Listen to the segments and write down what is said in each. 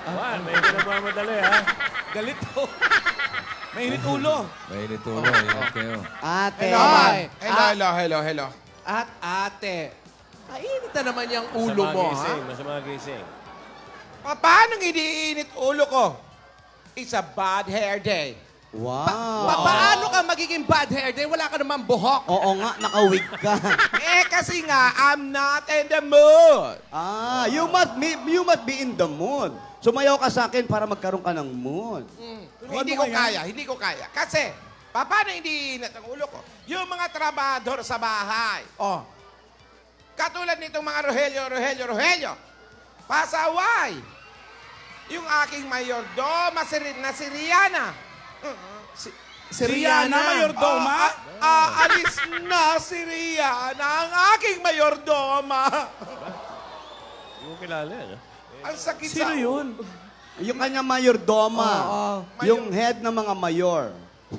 Juan, may pinagmamadali, ha? Galit to. Mainit ulo. Mainit ulo, ingat kayo. Ate. Hello. At ate, mainit na naman yung ulo mo, ha? Masama gising. Paano iniinit ulo ko? It's a bad hair day. Wow. Paano ka magiging bad hair day? Wala ka naman buhok. Oo nga, nakawig ka. Kasi nga, I'm not in the mood. You must be in the mood. Sumayaw ka sa akin para magkaroon ka ng mood. Hindi ko kaya. Kasi, paano hindi init ang ulo ko? Yung mga trabahador sa bahay. Oh. Katulad nitong mga Rogelio. Pasaway. Yung aking mayordoma na si Rihanna. Si Rihanna, mayordoma? Aalis na si Rihanna, ang aking mayordoma. Hindi mo kilala yan, ha? Ang sakit Sino yun? Yung kanya mayordoma. Yung head ng mga mayor.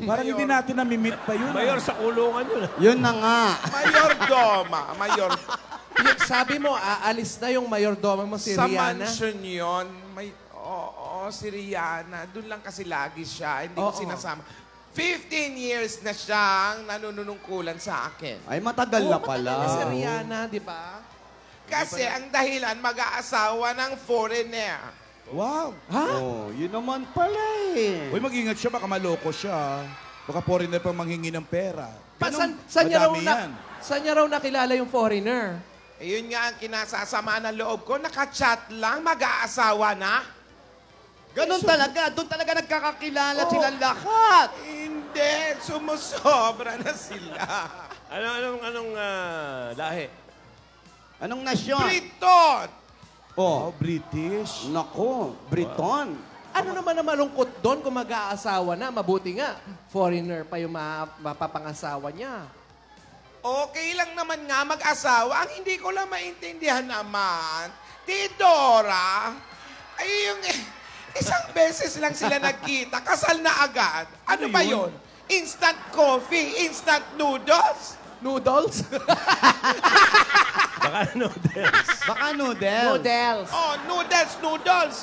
Parang hindi natin namimit pa yun. Mayor, sa kulungan yun, ha? Yun na nga. Mayordoma. Sabi mo, aalis na yung mayordoma mo si Sa Rihanna? mansion yun, si Rihanna. Doon lang kasi lagi siya. Hindi ko sinasama. 15 years na siyang nanunungkulan sa akin. Ay, matagal na pala. Matagal na si Rihanna, di ba? Kasi ang dahilan, mag-aasawa ng foreigner. Wow. Ha? Oh, yun naman pala eh. Uy, mag-ingat siya. Baka maloko siya. Baka foreigner pang manghingi ng pera. Saan niya raw nakilala yung foreigner? Yun nga ang kinasasama ng loob ko. Naka-chat lang, mag-aasawa na. Ganun talaga. Doon talaga nagkakakilala silang lahat. Hindi, sumusobra na sila. Anong lahi? Anong nasyon? Briton! Oh, British. Nako, Briton. Ano naman na malungkot doon kung mag-aasawa na? Mabuti nga, foreigner pa yung mapapangasawa niya. Okay lang naman nga mag-asawa. Ang hindi ko lang maintindihan naman, Tidora, ay yung isang beses lang sila nagkita, kasal na agad. Ano ba yun? Instant coffee, instant noodles? Noodles? Baka noodles. Baka noodles. Noodles. Oh, noodles.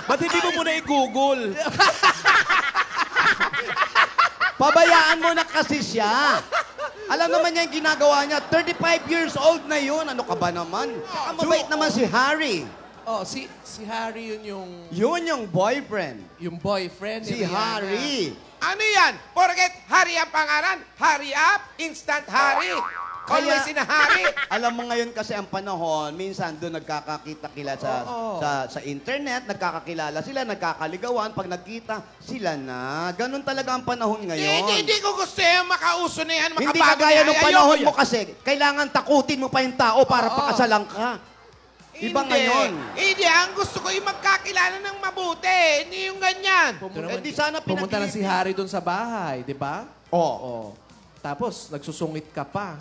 Ba't hindi mo muna i-google? Pabayaan mo na kasi siya. Alam naman niya yung ginagawa niya. 35 years old na yun. Ano ka ba naman? Ang mabait naman si Harry. Oh, si Harry Yun yung boyfriend. yung boyfriend ni Si Rihanna. Harry. Ano yan? Porket Harry ang pangalan. Hurry up, instant Harry. Always in a hurry. Alam mo ngayon kasi ang panahon, minsan doon nagkakakita-kila sa internet, nagkakakilala sila, nagkakaligawan. Pag nagkita, sila na. Ganun talaga ang panahon ngayon. Hindi ko gusto yung makauso na yan, Hindi makabago kagaya na yan. ng panahon Ayoko mo yan. kasi. Kailangan takutin mo pa yung tao para pakasalan ka. Iba ngayon. Hindi, ang gusto ko yung magkakilala ng mabuti. Hindi yung ganyan. Di sana Pumunta na si Harry doon sa bahay, di ba? Oo. Tapos, nagsusungit ka pa.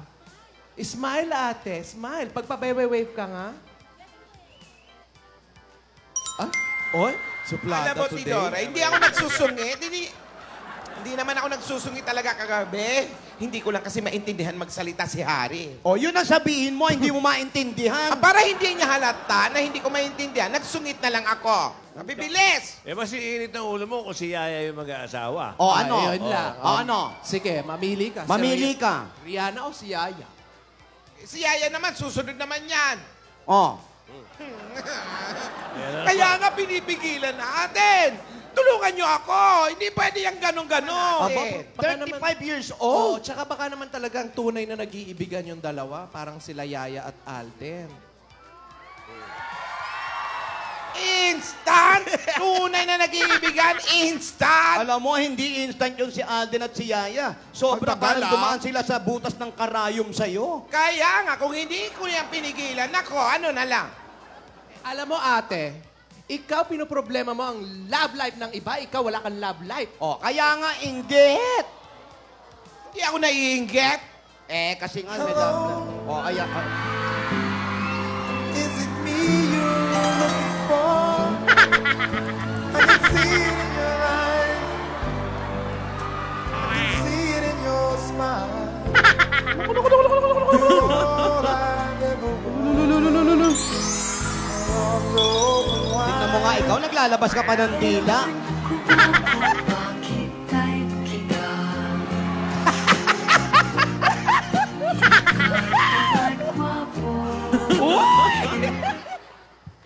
Smile, ate. Smile. Pagpa-wave ka nga. Oy, Alam suplada mo, today. Tidora, hindi ako nagsusungit. Hindi naman ako nagsusungit talaga kagabi. Hindi ko lang kasi maintindihan magsalita si Harry. O, yun ang sabihin mo, hindi mo maintindihan. Para hindi niya halata na hindi ko maintindihan, nagsungit na lang ako. Mabibilis! Mas iinit ng ulo mo kung si Yaya yung mag-aasawa. O, ano? Ayun lang. O, ano? Sige, mamili ka. Mamili ka. Rihanna o si Yaya? Si Yaya naman, susunod naman yan. O. Kaya nga pinipigilan natin. Tulungan niyo ako. Hindi pwede yung ganon-ganon. Baka 35 years Oh, old. tsaka baka naman talagang tunay na nag-iibigan yung dalawa. Parang sila Yaya at Alden. Instant! Tunay na nag-iibigan, instant! Alam mo, hindi instant yung si Alden at si Yaya. Sobra Ang tagal, parang dumaan sila sa butas ng karayom sa'yo. Kaya nga, kung hindi ko yan pinigilan, nako, ano na lang. Alam mo, ate, ikaw pinoproblema mo ang love life ng iba. Ikaw wala kang love life. O, kaya nga, inggit. Hindi ako naiinggit. Kasi nga, may love life. O, kaya ka. Is it me you're looking for? I can see it in your eyes. I can see it in your smile. Tingnan mo nga, ikaw naglalabas ka pa ng dila. Bakit tayo kita?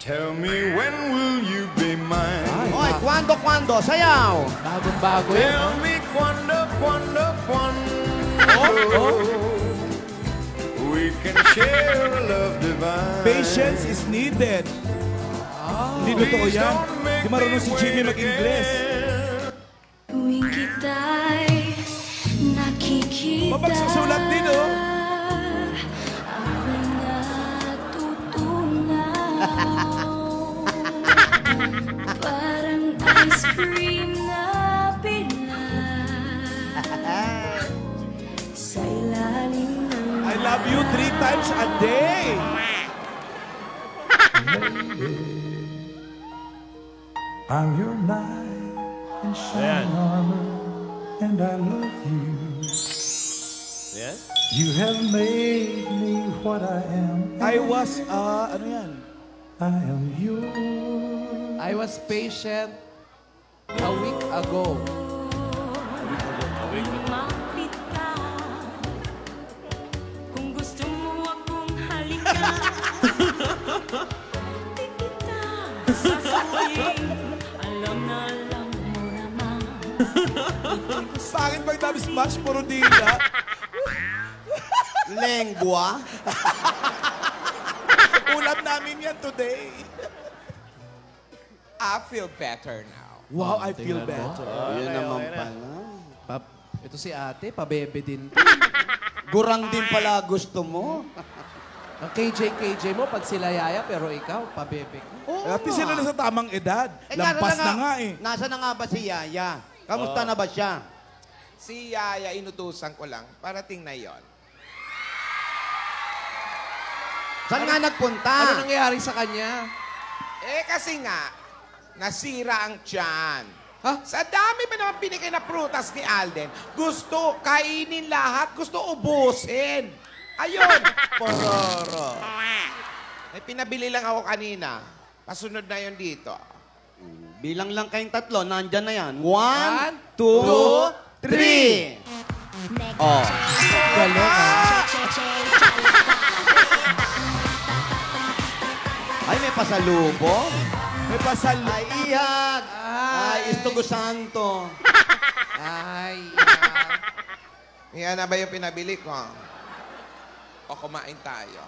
Tell me when will you be mine? Oy, kwando, sayaw. Bagong-bago yun. Tell me quando we can share a love divine. Patience is needed. Hindi totoo yan. Di marunong si Jimmy mag-Ingles. Tuwing kita'y nakikita. Mapagsusulat din, oh. Ako'y natutunaw. Parang ice cream na pinay. Sa ilalim ng I love you 3 times a day. I'm your knight in shining armor, and I love you. Yan. You have made me what I am. I was, ano yan? I am yours. I was patient a week ago. lumapit ka. Kung gusto mo akong halikan, di kita sasabihin. Alam na alam mo naman. Bakit pag dami-smash, puro dila? Lengua. Ulam namin yan today. I feel better now. Wow, I feel better. Yun naman pala. Ito si ate, pabebe din. Gurang din pala gusto mo. Ang KJ mo, pag sila yaya, pero ikaw, pabebe ka. At sila na sa tamang edad. Lampas na nga eh. Nasa na nga ba si Yaya? Kamusta na ba siya? Si Yaya, inutusan ko lang. Parating na yon. Saan nga nagpunta? Ano nangyayari sa kanya? Eh, kasi nga, nasira ang tiyan. Ha? Sa dami pa naman binigay na prutas ni Alden, gusto kainin lahat, gusto ubusin. Ayun, pororo. May pinabili lang ako kanina. Pasunod na yon dito. Bilang lang kayong tatlo, nandyan na yan. 1, 2, 3. Oh. Galing, ha? Ay, may pasalubong. May pasal. Ay, ihag. Ay, Istogo Santo. Ay, Yan na ba yung pinabili ko? O kumain tayo?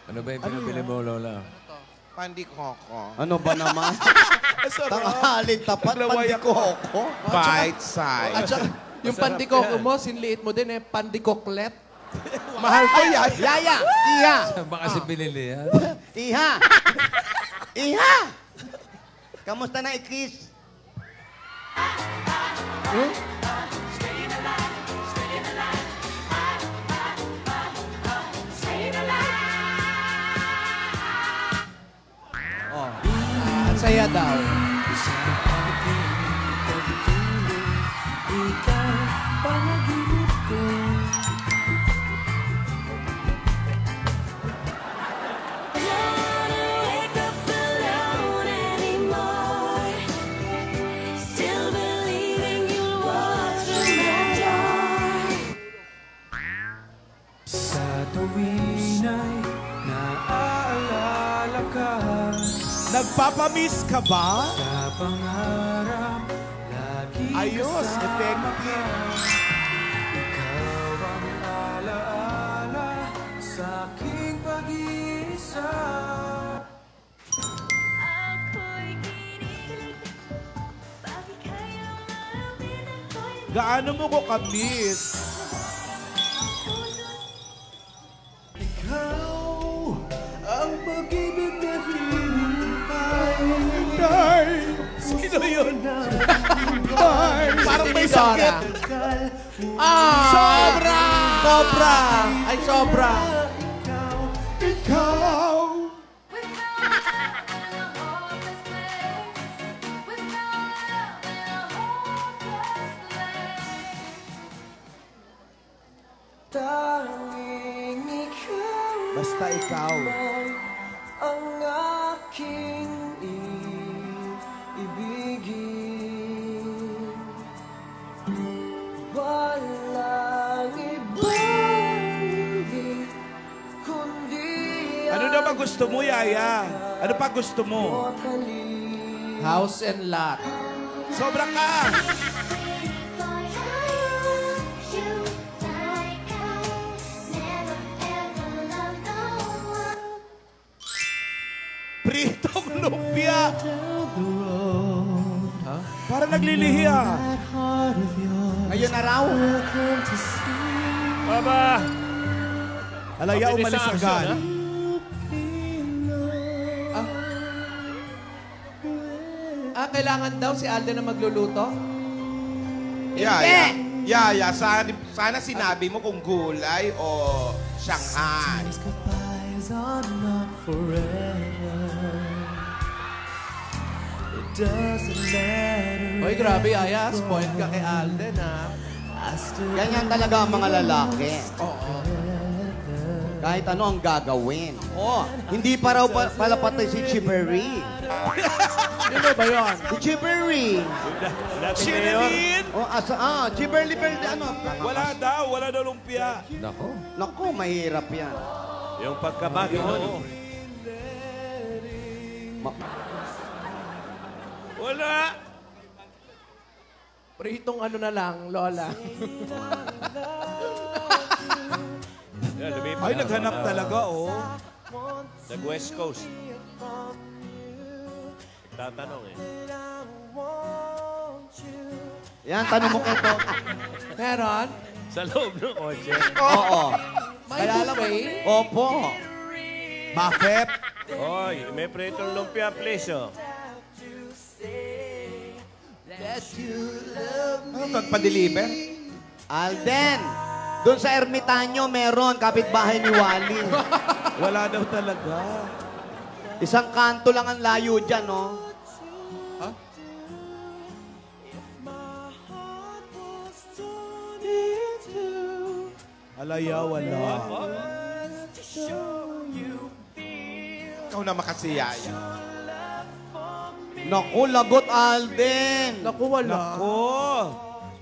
Ano ba yung pinabili mo, Lola? Pandi Coco. Ano ba naman? Tanghalin tapat, pandikoko. Bite size. at saka, yung pandikoko mo, sinliit mo din eh, pandikoklet. Mahal ko yan. Yaya, iha. Baka si binili yan. Iha. Iha. Kamusta na ikis? At saya daw. Sa tuwin ay naaalala ka. Nagpapamiss ka ba? Sa pangarap, lagi Ayos, effective. Ikaw ang alaala sa aking pag-iisa. Gaano mo ko ka-miss? Ikaw ang pag-ibig na hinintay. Sino yun? Parang may sakit. Sobra! Sobra! Ay, sobra! Ikaw. Tanging ikaw Basta ikaw. ang aking gusto mo, Yaya? Ano pa gusto mo? House and lot. Sobra ka! Pritong lumpia! Para naglilihi ah. Ngayon na raw. Baba! Alaya, umalis agad. Kailangan daw si Alden na magluluto? Yaya, sana sinabi mo kung gulay o Shanghai. Goodbyes are not forever. It doesn't matter. Hoy, grabe, Aya. Spoiled ka kay Alden, ha? Ganyan talaga ang mga lalaki. Kahit ano ang gagawin. Hindi pa raw pala patay si Chiberry. Sino ba yun? Si Chiberry. Chinerin! Chiberly, ano? Wala daw lumpia. Nako. Naku, mahirap yan. Yung pagkabagi mo. Wala! Pritong ano na lang, Lola. Yan, lumipat Ay, na. naghanap talaga, oh. Nag-West Coast. Tatanong eh. Yan, tanong mo kito. Meron? Sa loob ng kotse. Oo. May Kaya alam mo, buffet? opo. Bakit? Oy, may pritong lumpia, please, oh. Ano nagpa-deliver? Alden, doon sa Ermitanyo meron, kapitbahay ni Wally. Wala daw talaga. Isang kanto lang ang layo dyan, no? Alaya, wala. Ikaw na makasiyaya. Naku, lagot, Alden. Naku, wala. Nako.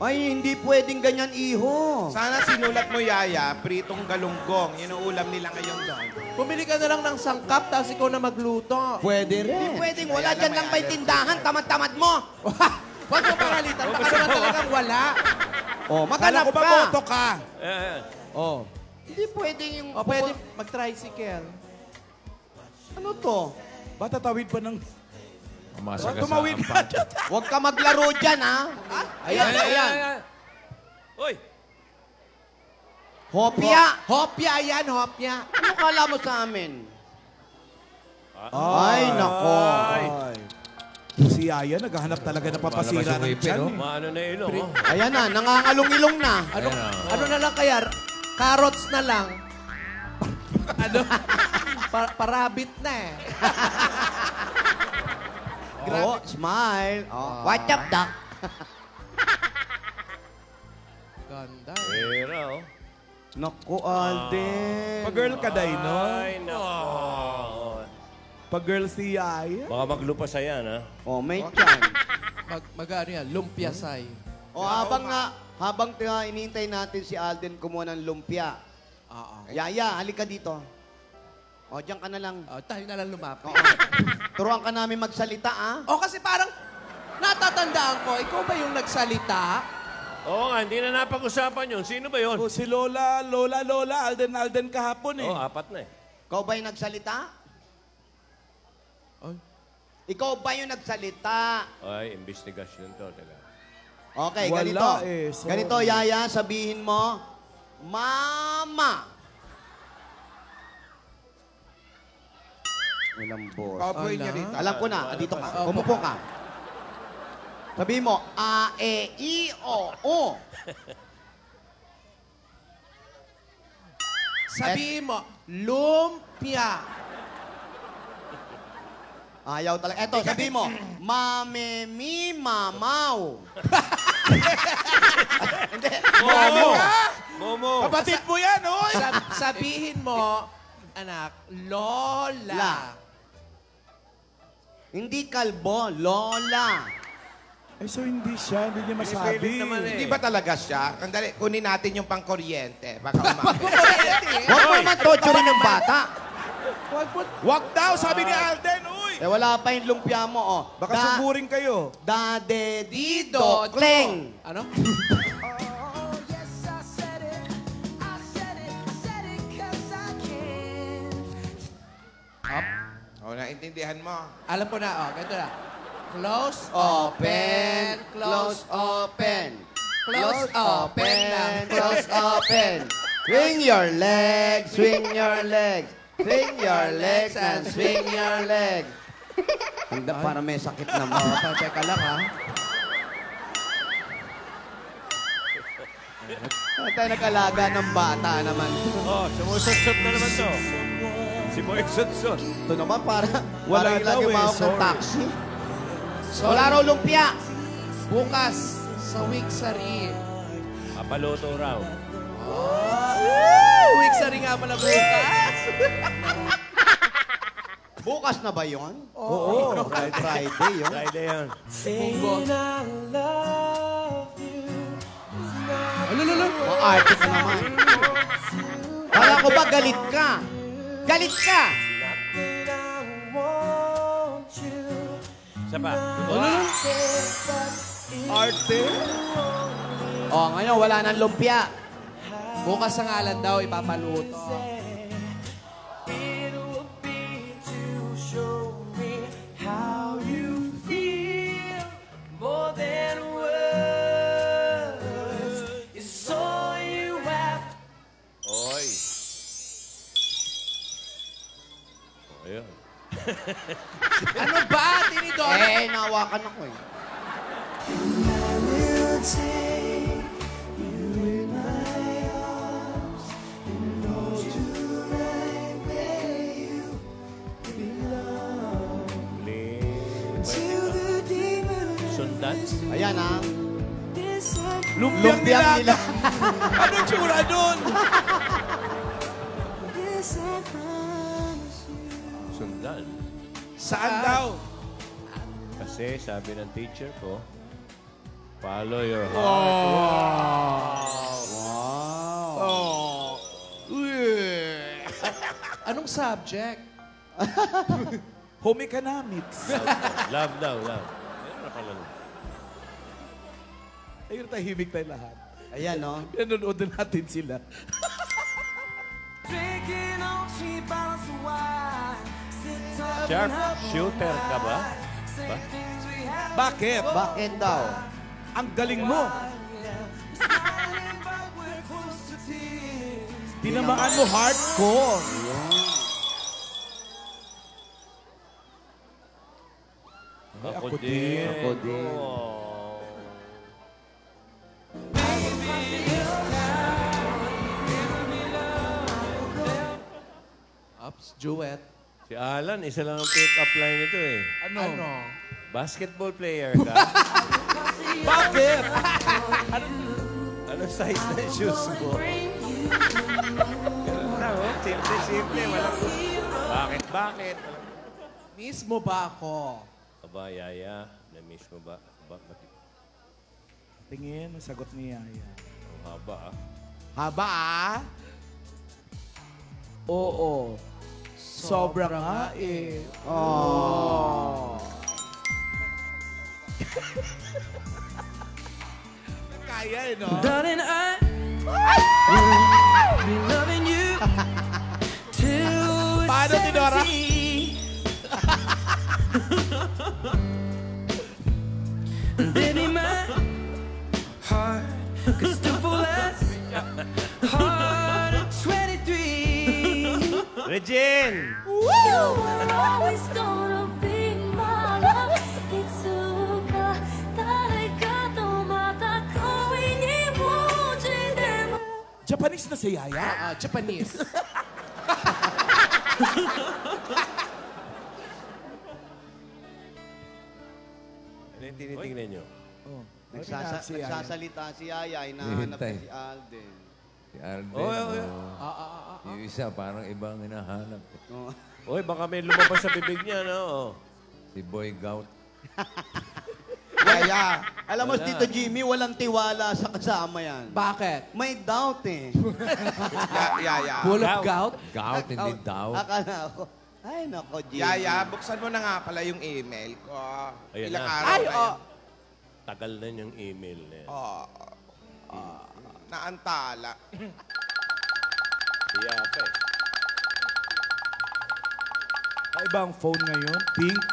Ay, hindi pwedeng ganyan, iho. Sana sinulat mo, Yaya, pritong galunggong. Yun ang ulam nila ngayon doon. Pumili ka na lang ng sangkap, tapos ikaw na magluto. Pwede rin. Hindi pwedeng, wala Kaya dyan lang lang may may tindahan, tamad-tamad mo. Huwag mo pangalitan, baka naman talagang wala. Oh, Kala maghanap ko ba ka. boto ka? Eh, Oh. Hindi pwedeng yung... O pwede mag-tricycle. Ano to? Ba tatawid pa ng... Masagasaan Tumawid pa. ka. Huwag ka maglaro dyan, ha? Ayan, ayan. Uy! Hopya. Hopya yan, hopya. Ano kala mo sa amin? Ay, nako. Ay. Si Yaya, naghahanap talaga na papasira ng tiyan. Eh. Maano na ilong, oh. Ayan na, nangangalong-ilong na. Ano na lang kaya? Carrots na lang. ano? Parabit na eh. Oh, smile. Oh. What's up, Doc? Ganda. Pera, oh. Naku, Alden. Pag-girl ka, Dino. Ay, nako. Pag-girl si Yaya. Baka maglupa sa yan, ha? Oh, may tiyan. Mag-ano yan, lumpiasay. O, habang iniintay natin si Alden kumuha ng lumpia. Yaya, halika dito. O, diyan ka na lang. Tayo na lang lumapit. Turuan ka namin magsalita, ah. O kasi parang natatandaan ko, ikaw ba yung nagsalita? Oo nga, hindi na napag-usapan yun. Sino ba yun? Oh, si Lola, Alden kahapon eh. Oh, apat na eh. Ikaw ba yung nagsalita? Ikaw ba yung nagsalita? Ay, investigasyon to. Teka. Okay, Wala ganito. eh, sorry. Ganito, Yaya, sabihin mo, Mama! Walang boss. Cowboy niya rito. Alam ko na, dito ka. Umupo ka. Sabihin mo, A, E, I, O, U. Sabihin mo, lumpia. Ayaw talaga. Eto, sabihin mo, Mame, Mi, Mamaw. Hindi. Momo! Momo! Kapatid mo yan, oy! Sabihin mo, anak, Lola. La. Hindi kalbo, Lola. Eh, so hindi siya, hindi niya masabi. Pinipilit naman eh. Hindi ba talaga siya? Andali, kunin natin yung pangkuryente. Baka Huwag mo naman torture ng bata. Wag daw, sabi ni Alden. Uy! Eh, wala pa yung lumpia mo, oh. Baka suburin kayo. Dado, kleng. Ano? Up. O, naintindihan mo. Alam ko na, ganito na. Close, Open, close, open. Close, open lang. Close, open. Swing your legs, swing your legs. Swing your legs and swing your legs. Handa para may sakit na mo. Teka lang, ha? Tayo nag-alaga ng bata naman. Oh, sumusot-sot na naman to. Si Boy Sot-Sot. Ito naman para Wala para daw lagi eh, mawag ng sorry. taxi. Wala raw lumpia. Bukas, sa Wigsari. Papaluto raw. Wigsari nga pala bukas. Bukas na ba yun? Oo. Friday yun. Friday yan. Munggo. Alululu. Maarte ka naman. Kala ko ba galit ka? Galit ka! Isa pa. Arte? Oh, ngayon wala nang lumpia. Bukas ang alan daw, ipapaluto. Oy. Ayun. Ano ba, Tinidora? Eh, nawakan ako eh. Sundan? Ayan ah. Lumpiang Lumpiang nila. nila. Anong tsura doon? Sundan. Saan daw? Kasi sabi ng teacher ko, follow your heart. Oh. Anong subject? Home economics. Love daw, love. Meron na pala. Ayun, tahimik tayo lahat. Ayan, no? Nanonood na natin sila. Sharp shooter ka ba? Ba? Bakit? Bakit daw? Ang galing mo. Tinamaan mo hardcore. Ako Ako din. Ako din. Oh. Ups, duet. Si Alan, isa lang ang pick-up line nito eh. Ano? Basketball player ka? Bakit? Ano size ng shoes mo? Ganun lang, oh. Simple-simple. Walang... Bakit? Miss mo ba ako? Aba, Yaya, na-miss mo ba? Tingin, ang sagot ni Yaya. Ang haba ah. Haba ah? Oo. Sobra nga eh. Oh. Kaya eh, no? Darling, I will be loving you till Paano, Tinora? baby, my heart could still fall as hard at 23. Regine! You were always gonna be my love. 익숙하 다를까 또 마다고 이니모지 내 Japanese na si Yaya? Japanese. Ano yung tinitingnan nyo? Oh. Si Yaya. Nagsasalita si Yaya, hinahanap Hihintay. si Alden. Si Alden. Oh, oh, Yung isa, parang ibang hinahanap. Oh. Oy, baka may lumabas sa bibig niya, no? Si Boy Gout. Yaya. Alam mo, Tito Jimmy, walang tiwala sa kasama yan. Bakit? May doubt eh. Yaya. Full of gout? Gout, hindi doubt. Akala ko, ay nako, Jimmy. Yaya, buksan mo na nga pala yung email ko. Ayan Ilang na. araw Ay, na yan. oh. Tagal na yung email na yan. Naantala. Iya pa eh. Ibang phone ngayon. Pink.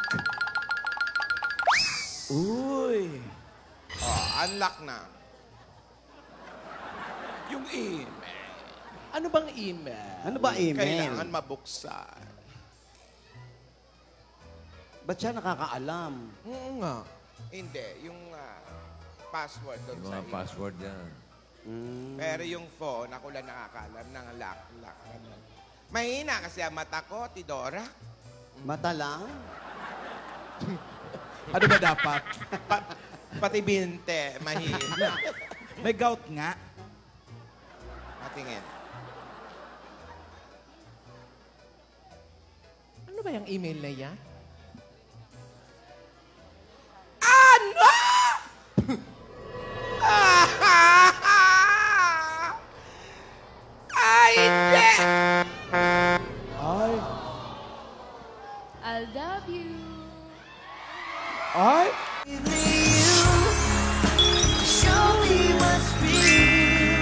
Uy. Unlock na. Yung email. Ano bang email? Ano ba email? Kailangan mabuksan. Ba't siya nakakaalam? Oo nga. Hindi, yung password doon Yung sa mga email. password yan. Pero yung phone, ako lang nakakalam ng lock. Mahina kasi ang mata ko, Tidora. Mata lang? Ano ba dapat? Pati binte, mahina. May gout nga. Patingin. Ano ba yung email na yan? Ano? Ay, hindi! Ay. I love you. Ay. Show me what's real.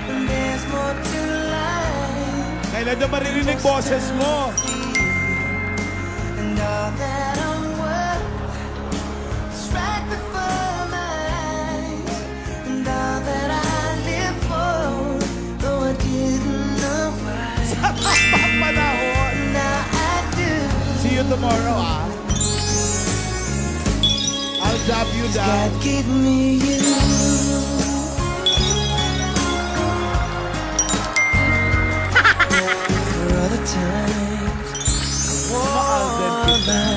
And there's more to life. Kailan na maririnig boses mo? And all that I'm worth is right before my eyes. And all that I live for, though I didn't know why. Sa tapang panahon. Now I do. See you tomorrow, ah. I'll drop you down. God give me you. For all the times I wore my